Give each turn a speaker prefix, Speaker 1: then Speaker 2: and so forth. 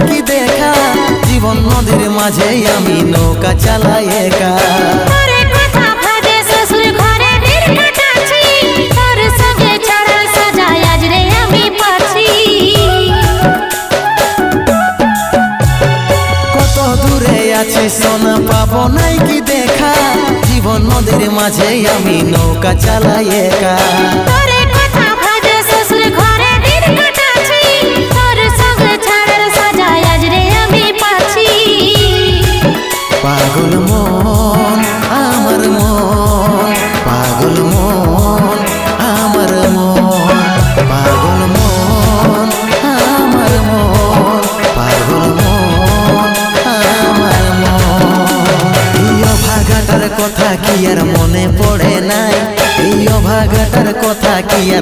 Speaker 1: কি দেখা, জীবন নদীর মাঝে আমি নৌকা চালাই একা। কত দূরে আছি সোনা পাবো নাই কি দেখা, জীবন নদীর মাঝে আমি নৌকা চালাই একা। পাগল মন আমার মন, পাগল মন আমার মন, পাগল মন আমার মন, পাগল মন আমার মন। এই অভাগাটার কথা কি আর মনে পড়ে নাই, এই অভাগাটার কথা কি আর